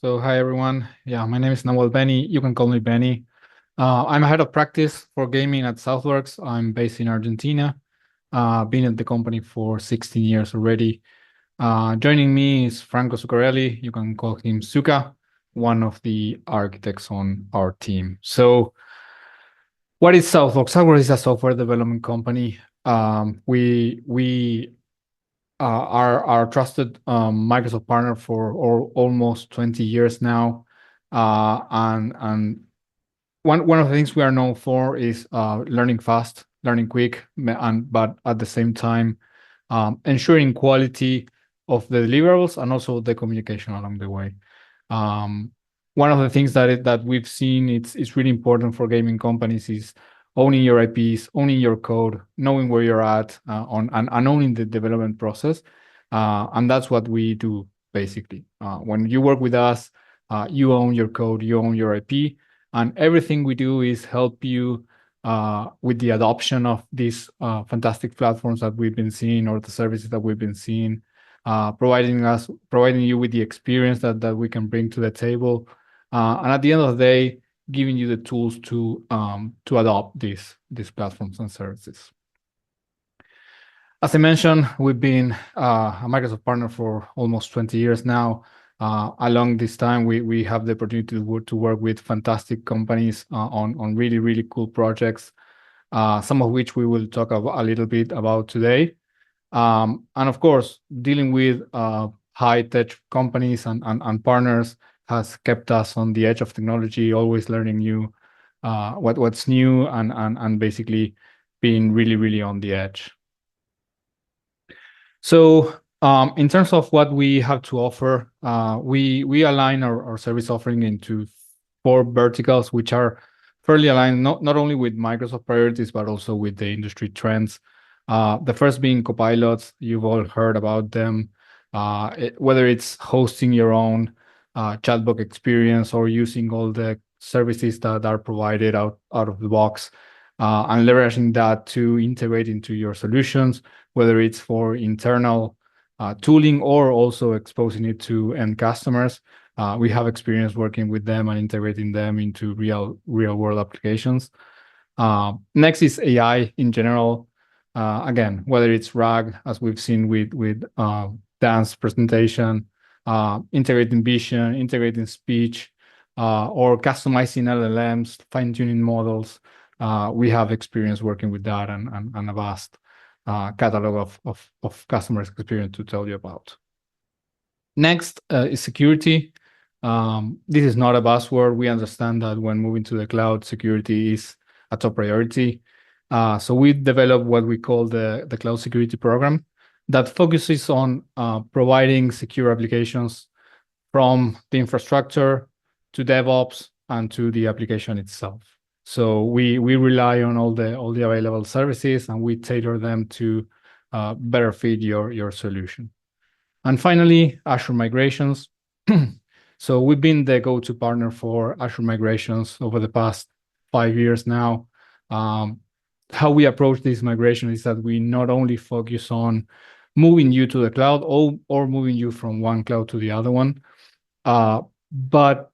So hi everyone. Yeah, my name is Nawal Benny. You can call me Benny. I'm a head of practice for gaming at Southworks. I'm based in Argentina. Been at the company for 16 years already. Joining me is Franco Zuccarelli. You can call him Zuka, one of the architects on our team. So what is Southworks? Southworks is a software development company. We are trusted Microsoft partner for almost 20 years now. And one of the things we are known for is learning fast, learning quick, but at the same time ensuring quality of the deliverables and also the communication along the way. One of the things that we've seen it's really important for gaming companies is owning your IPs, owning your code, knowing where you're at and owning the development process. And that's what we do basically. When you work with us, you own your code, you own your IP, and everything we do is help you with the adoption of these fantastic platforms that we've been seeing or the services that we've been seeing, providing you with the experience that we can bring to the table, and at the end of the day, giving you the tools to adopt these platforms and services. As I mentioned, we've been a Microsoft partner for almost 20 years now. Along this time, we have the opportunity to work with fantastic companies on really, really cool projects, some of which we will talk a little bit about today. And of course, dealing with high-tech companies and partners has kept us on the edge of technology, always learning what's new and basically being really, really on the edge. So in terms of what we have to offer, we align our service offering into 4 verticals, which are fairly aligned not only with Microsoft priorities, but also with the industry trends. The first being copilots. You've all heard about them, whether it's hosting your own chatbot experience or using all the services that are provided out of the box, and leveraging that to integrate into your solutions, whether it's for internal tooling or also exposing it to end customers. We have experience working with them and integrating them into real world applications. Next is AI in general. Again, whether it's RAG, as we've seen with Dan's presentation, integrating vision, integrating speech, or customizing LLMs, fine-tuning models. We have experience working with that and a vast catalog of customers' experience to tell you about. Next is security. This is not a buzzword. We understand that when moving to the cloud, security is a top priority. So we developed what we call the Cloud Security Program that focuses on providing secure applications from the infrastructure to DevOps and to the application itself. So we rely on all the available services and we tailor them to better fit your solution. And finally, Azure migrations. So we've been the go-to partner for Azure migrations over the past 5 years now. How we approach this migration is that we not only focus on moving you to the cloud or moving you from one cloud to the other one, but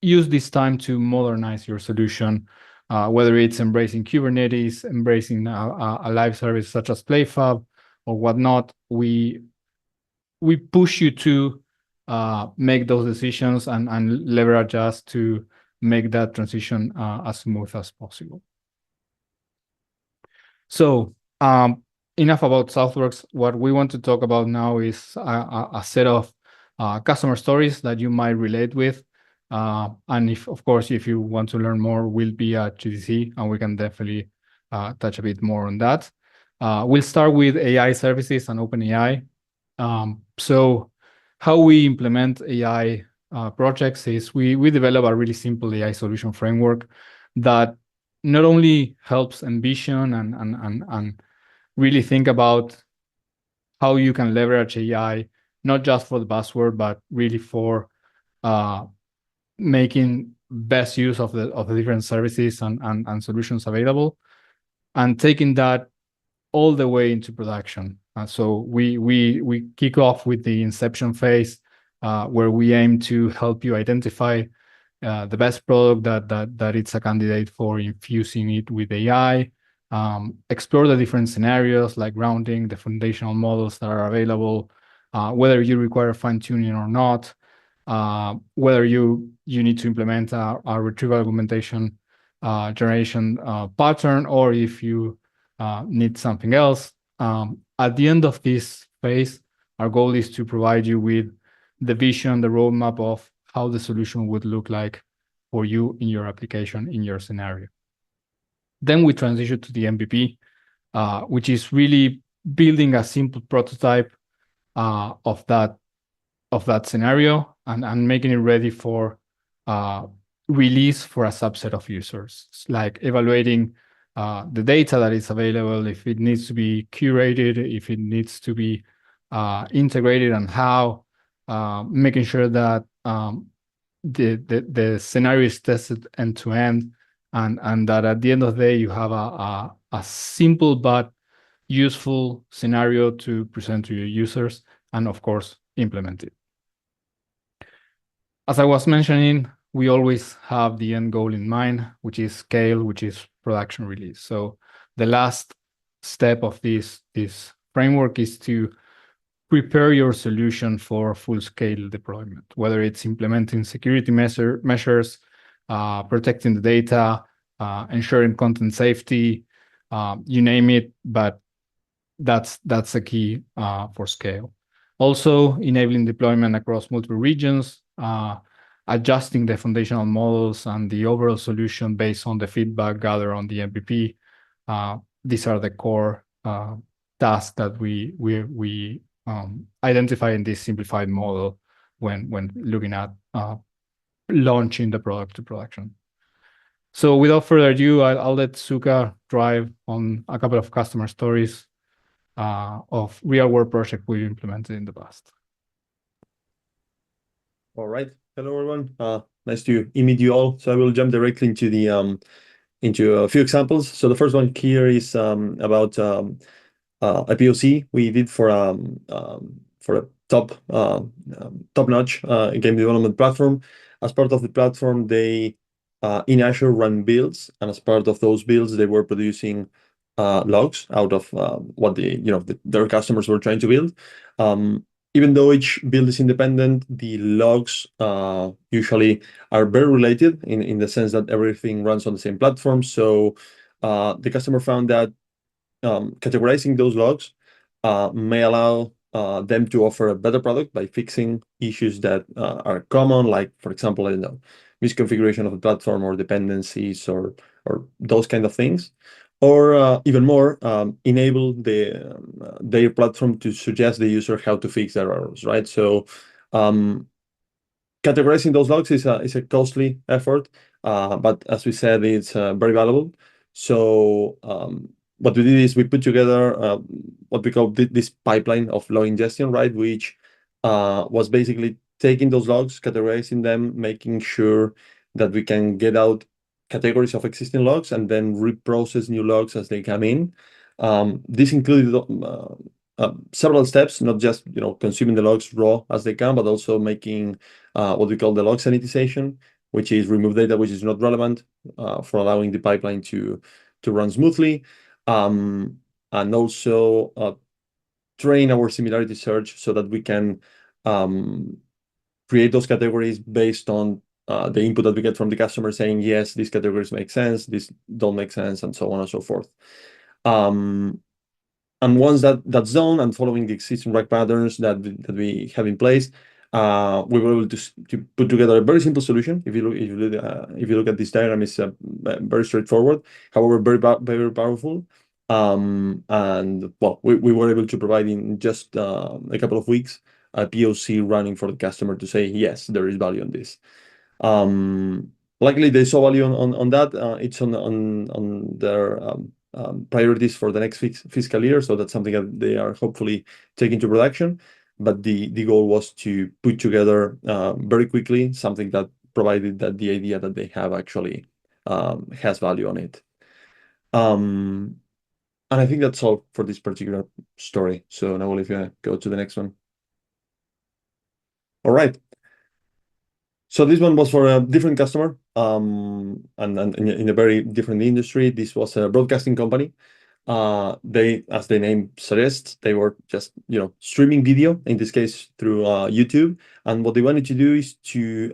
use this time to modernize your solution, whether it's embracing Kubernetes, embracing a live service such as PlayFab or whatnot. We push you to make those decisions and leverage us to make that transition as smooth as possible. So enough about Southworks. What we want to talk about now is a set of customer stories that you might relate with. And of course, if you want to learn more, we'll be at GDC and we can definitely touch a bit more on that. We'll start with AI services and OpenAI. So how we implement AI projects is we develop a really simple AI solution framework that not only helps envision and really think about how you can leverage AI, not just for the buzzword, but really for making best use of the different services and solutions available, and taking that all the way into production. So we kick off with the inception phase, where we aim to help you identify the best product that it's a candidate for infusing it with AI, explore the different scenarios like grounding, the foundational models that are available, whether you require fine-tuning or not, whether you need to implement a retrieval augmentation generation pattern, or if you need something else. At the end of this phase, our goal is to provide you with the vision, the roadmap of how the solution would look like for you in your application, in your scenario. Then we transition to the MVP, which is really building a simple prototype of that scenario and making it ready for release for a subset of users. It's like evaluating the data that is available, if it needs to be curated, if it needs to be integrated, and how, making sure that the scenario is tested end to end, and that at the end of the day you have a simple but useful scenario to present to your users, and of course implement it. As I was mentioning, we always have the end goal in mind, which is scale, which is production release. So the last step of this framework is to prepare your solution for full-scale deployment, whether it's implementing security measures, protecting the data, ensuring content safety, you name it, but that's a key for scale. Also, enabling deployment across multiple regions, adjusting the foundational models and the overall solution based on the feedback gathered on the MVP. These are the core tasks that we identify in this simplified model when looking at launching the product to production. So without further ado, I'll let Suka drive on a couple of customer stories of real-world projects we implemented in the past. All right. Hello, everyone. Nice to meet you all. So I will jump directly into the into a few examples. So the first one here is about a POC we did for a top-notch game development platform. As part of the platform, they in Azure run builds, and as part of those builds, they were producing logs out of what their customers were trying to build. Even though each build is independent, the logs usually are very related in the sense that everything runs on the same platform. So the customer found that categorizing those logs may allow them to offer a better product by fixing issues that are common, like, for example, I don't know, misconfiguration of the platform or dependencies or those kind of things. Or even more, enable their platform to suggest the user how to fix their errors, right? So categorizing those logs is a costly effort, but as we said, it's very valuable. So what we did is we put together what we call this pipeline of log ingestion, right? Which was basically taking those logs, categorizing them, making sure that we can get out categories of existing logs and then reprocess new logs as they come in. This included several steps, not just consuming the logs raw as they come, but also making what we call the log sanitization, which is remove data which is not relevant for allowing the pipeline to run smoothly, and also train our similarity search so that we can create those categories based on the input that we get from the customer saying, yes, these categories make sense, these don't make sense, and so on and so forth. And once that's done, and following the existing RAG patterns that we have in place, we were able to put together a very simple solution. If you look at this diagram, it's very straightforward, however, very powerful. And well, we were able to provide in just a couple of weeks a POC running for the customer to say, yes, there is value on this. Luckily, they saw value on that. It's on their priorities for the next fiscal year, so that's something that they are hopefully taking to production. But the goal was to put together very quickly something that provided that the idea that they have actually has value on it. And I think that's all for this particular story. So now if you go to the next one. All right. So this one was for a different customer, and in a very different industry. This was a broadcasting company. They, as the name suggests, they were just, streaming video, in this case through YouTube. And what they wanted to do is to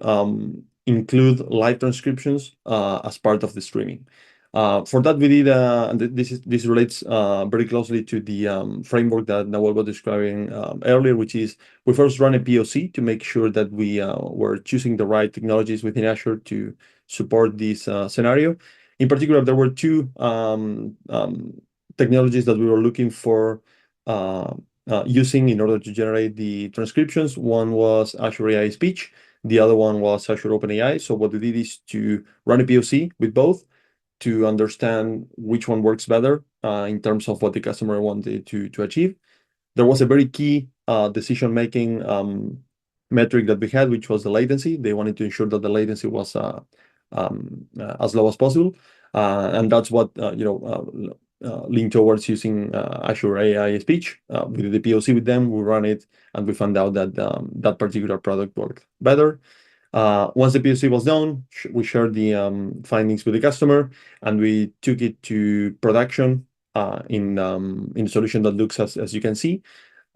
include live transcriptions as part of the streaming. For that, we did, and this relates very closely to the framework that Nawal was describing earlier, which is we first run a POC to make sure that we were choosing the right technologies within Azure to support this scenario. In particular, there were two technologies that we were looking for using in order to generate the transcriptions. One was Azure AI Speech. The other one was Azure OpenAI. So what we did is to run a POC with both to understand which one works better in terms of what the customer wanted to achieve. There was a very key decision-making metric that we had, which was the latency. They wanted to ensure that the latency was as low as possible. And that's what leaned towards using Azure AI Speech. We did the POC with them, we ran it, and we found out that that particular product worked better. Once the POC was done, we shared the findings with the customer, and we took it to production in a solution that looks as you can see.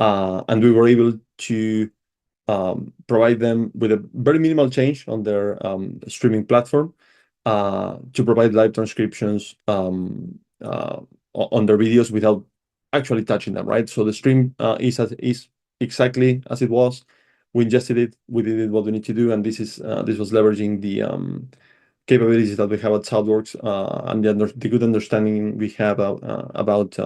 And we were able to provide them with a very minimal change on their streaming platform to provide live transcriptions on their videos without actually touching them, right? So the stream is exactly as it was. We ingested it, we did what we need to do, and this was leveraging the capabilities that we have at Southworks and the good understanding we have about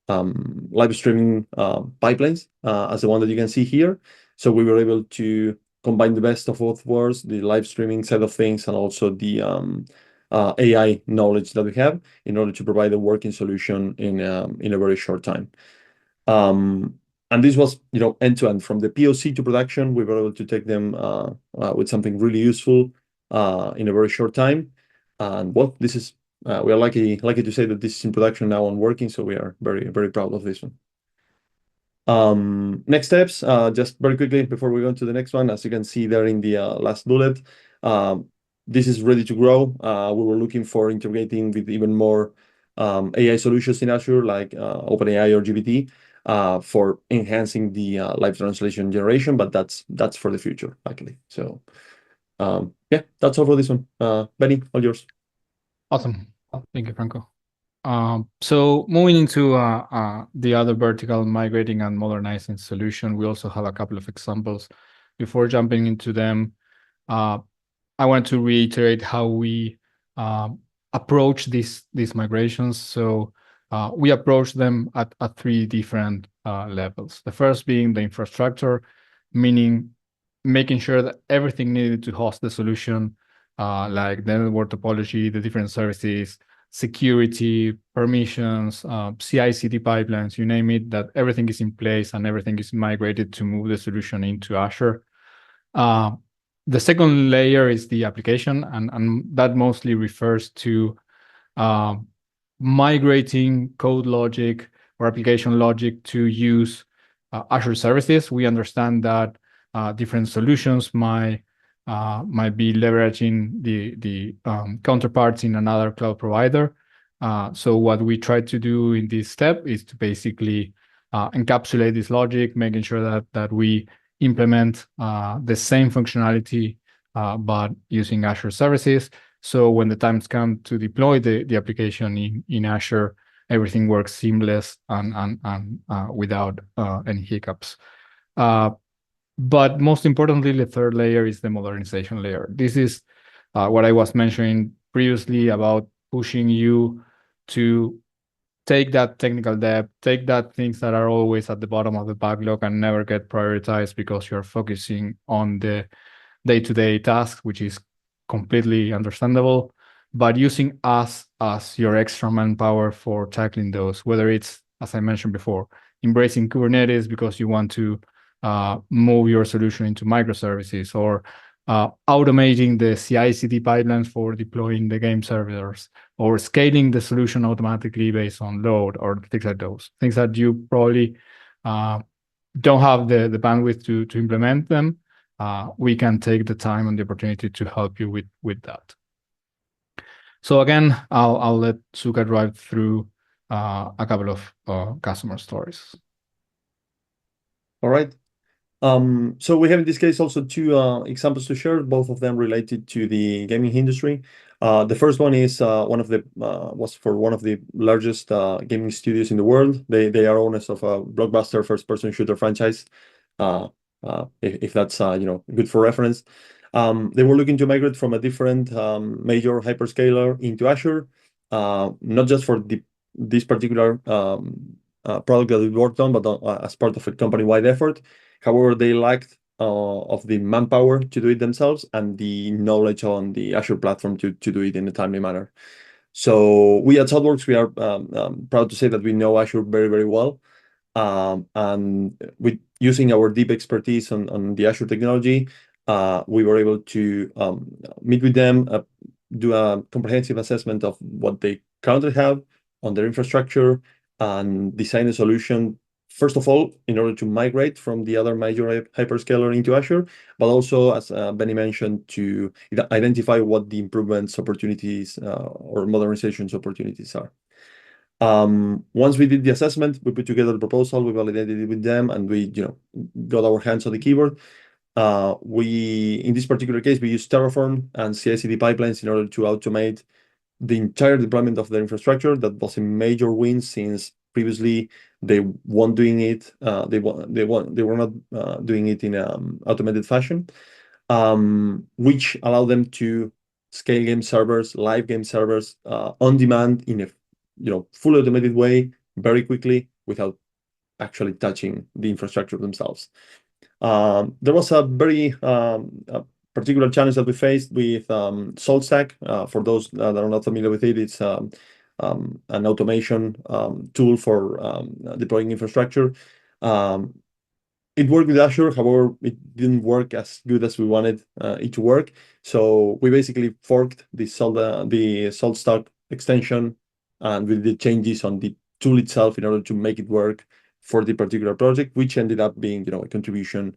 live streaming pipelines as the one that you can see here. So we were able to combine the best of both worlds, the live streaming side of things and also the AI knowledge that we have in order to provide a working solution in a very short time. And this was, end to end from the POC to production. We were able to take them with something really useful in a very short time. And well, this is we are lucky to say that this is in production now and working. So we are very, very proud of this one. Next steps, just very quickly before we go to the next one, as you can see there in the last bullet, this is ready to grow. We were looking for integrating with even more AI solutions in Azure, like OpenAI or GPT, for enhancing the live translation generation, but that's for the future, luckily. So yeah, that's all for this one. Benny, all yours. Awesome. Thank you, Franco. So moving into the other vertical, migrating and modernizing solution, we also have a couple of examples. Before jumping into them, I want to reiterate how we approach these migrations. So we approach them at three different levels. The first being the infrastructure, meaning making sure that everything needed to host the solution, like the network topology, the different services, security, permissions, CI/CD pipelines, you name it, that everything is in place and everything is migrated to move the solution into Azure. The second layer is the application, and that mostly refers to migrating code logic or application logic to use Azure services. We understand that different solutions might be leveraging the counterparts in another cloud provider. So what we try to do in this step is to basically encapsulate this logic, making sure that we implement the same functionality, but using Azure services. So when the times come to deploy the application in Azure, everything works seamless and without any hiccups. But most importantly, the third layer is the modernization layer. This is what I was mentioning previously about pushing you to take that technical debt, take that things that are always at the bottom of the backlog and never get prioritized because you're focusing on the day-to-day tasks, which is completely understandable, but using us as your extra manpower for tackling those, whether it's, as I mentioned before, embracing Kubernetes because you want to move your solution into microservices, or automating the CI/CD pipelines for deploying the game servers, or scaling the solution automatically based on load, or things like those. Things that you probably don't have the bandwidth to implement them, we can take the time and the opportunity to help you with that. So again, I'll let Suka drive through a couple of customer stories. All right. So we have in this case also two examples to share, both of them related to the gaming industry. The first one is was for one of the largest gaming studios in the world. They are owners of a blockbuster first-person shooter franchise. If that's good for reference. They were looking to migrate from a different major hyperscaler into Azure, not just for this particular product that we worked on, but as part of a company-wide effort. However, they lacked of the manpower to do it themselves and the knowledge on the Azure platform to do it in a timely manner. So we at Southworks, we are proud to say that we know Azure very, very well. And with using our deep expertise on the Azure technology, we were able to meet with them, do a comprehensive assessment of what they currently have on their infrastructure, and design a solution, first of all, in order to migrate from the other major hyperscaler into Azure, but also, as Benny mentioned, to identify what the improvements opportunities or modernizations opportunities are. Once we did the assessment, we put together the proposal, we validated it with them, and we got our hands on the keyboard. In this particular case, we used Terraform and CI/CD pipelines in order to automate the entire deployment of their infrastructure. That was a major win, since previously they weren't doing it. They were not doing it in automated fashion, which allowed them to scale game servers, live game servers, on demand in a fully automated way, very quickly, without actually touching the infrastructure themselves. There was a very particular challenge that we faced with SaltStack. For those that are not familiar with it, it's an automation tool for deploying infrastructure. It worked with Azure, however, it didn't work as good as we wanted it to work. So we basically forked the SaltStack extension, and we did changes on the tool itself in order to make it work for the particular project, which ended up being a contribution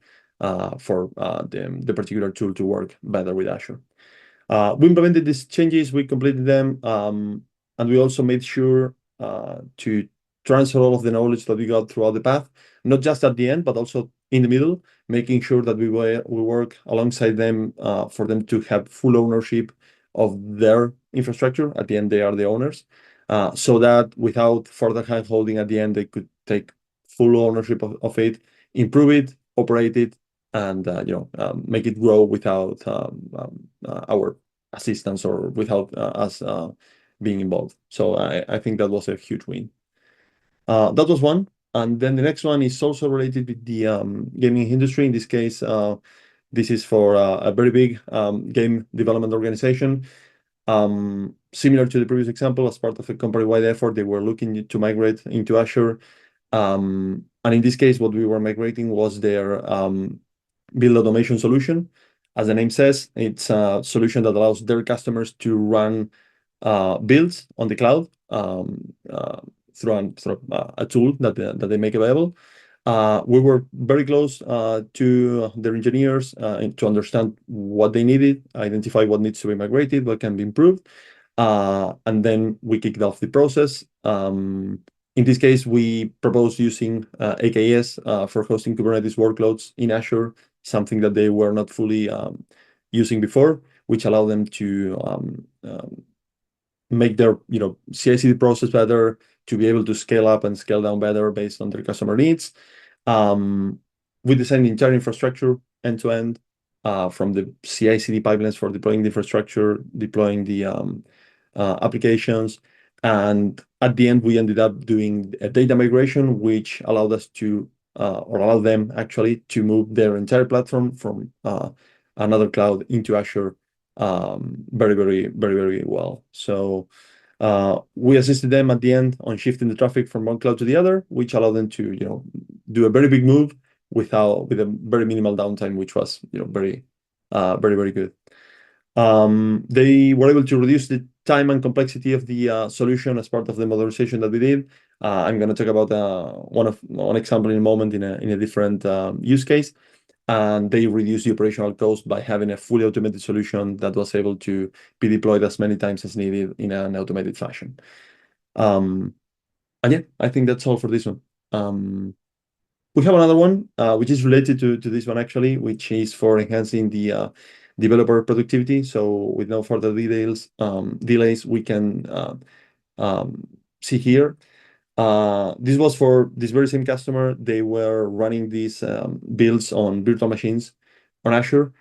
for the particular tool to work better with Azure. We implemented these changes, we completed them, and we also made sure to transfer all of the knowledge that we got throughout the path, not just at the end, but also in the middle, making sure that we work alongside them for them to have full ownership of their infrastructure. At the end, they are the owners, so that without further hand-holding at the end, they could take full ownership of it, improve it, operate it, and make it grow without our assistance or without us being involved. So I think that was a huge win. That was one. And then the next one is also related with the gaming industry. In this case, this is for a very big game development organization. Similar to the previous example, as part of a company-wide effort, they were looking to migrate into Azure. And in this case, what we were migrating was their build automation solution. As the name says, it's a solution that allows their customers to run builds on the cloud through a tool that they make available. We were very close to their engineers to understand what they needed, identify what needs to be migrated, what can be improved, and then we kicked off the process. In this case, we proposed using AKS for hosting Kubernetes workloads in Azure, something that they were not fully using before, which allowed them to make their CI/CD process better, to be able to scale up and scale down better based on their customer needs. We designed the entire infrastructure end to end, from the CI/CD pipelines for deploying the infrastructure, deploying the applications, and at the end we ended up doing a data migration, which allowed us to or allowed them actually to move their entire platform from another cloud into Azure very, very, very, very well. So we assisted them at the end on shifting the traffic from one cloud to the other, which allowed them to do a very big move with a very minimal downtime, which was very, very good. They were able to reduce the time and complexity of the solution as part of the modernization that we did, I'm going to talk about one example in a moment in a different use case. And they reduce the operational cost by having a fully automated solution that was able to be deployed as many times as needed in an automated fashion. And yeah, I think that's all for this one. We have another one, which is related to this one actually, which is for enhancing the developer productivity. So with no further delays, we can see here. This was for this very same customer. They were running these builds on virtual machines on Azure.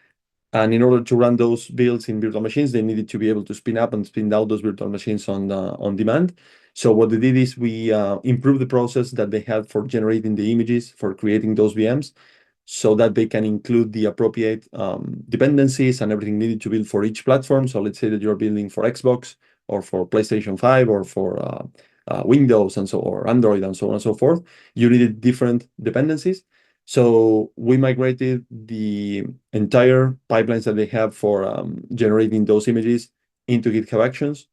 And in order to run those builds in virtual machines, they needed to be able to spin up and spin down those virtual machines on demand. So what they did is we improved the process that they had for generating the images, for creating those VMs, so that they can include the appropriate dependencies and everything needed to build for each platform. So let's say that you're building for Xbox or for PlayStation 5 or for Windows and so or Android and so on and so forth. You needed different dependencies. So we migrated the entire pipelines that they have for generating those images into GitHub Actions,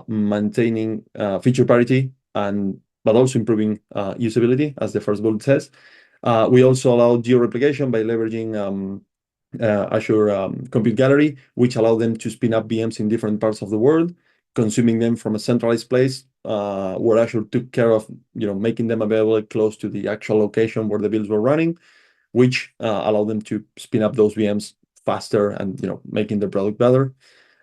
maintaining feature parity but also improving usability, as the first bullet says. We also allow geo-replication by leveraging Azure Compute Gallery, which allow them to spin up VMs in different parts of the world, consuming them from a centralized place, where Azure took care of making them available close to the actual location where the builds were running, which allowed them to spin up those VMs faster and making the product better.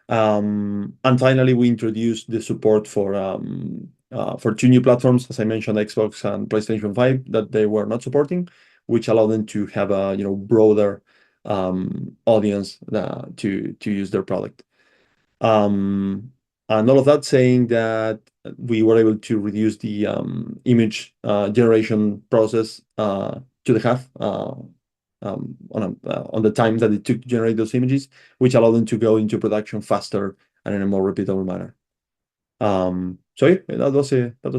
And finally, we introduced the support for 2 new platforms, as I mentioned, Xbox and PlayStation 5, that they were not supporting, which allowed them to have a broader audience to use their product. And all of that saying that we were able to reduce the image generation process to the half on the time that it took to generate those images, which allowed them to go into production faster and in a more repeatable manner. So yeah, that was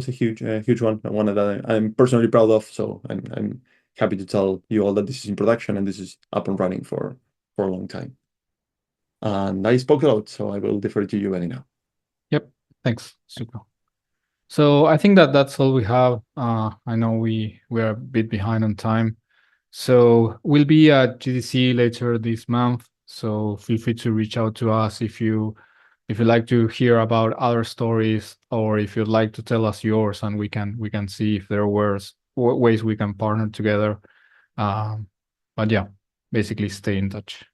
a huge one that I'm personally proud of. So I'm happy to tell you all that this is in production and this is up and running for a long time. And I spoke a lot, so I will defer to you, Benny, now. Yep. Thanks, Super. So I think that's all we have. I know we're a bit behind on time. So we'll be at GDC later this month. So feel free to reach out to us if you'd like to hear about other stories, or if you'd like to tell us yours, and we can see if there were ways we can partner together. But yeah, basically stay in touch.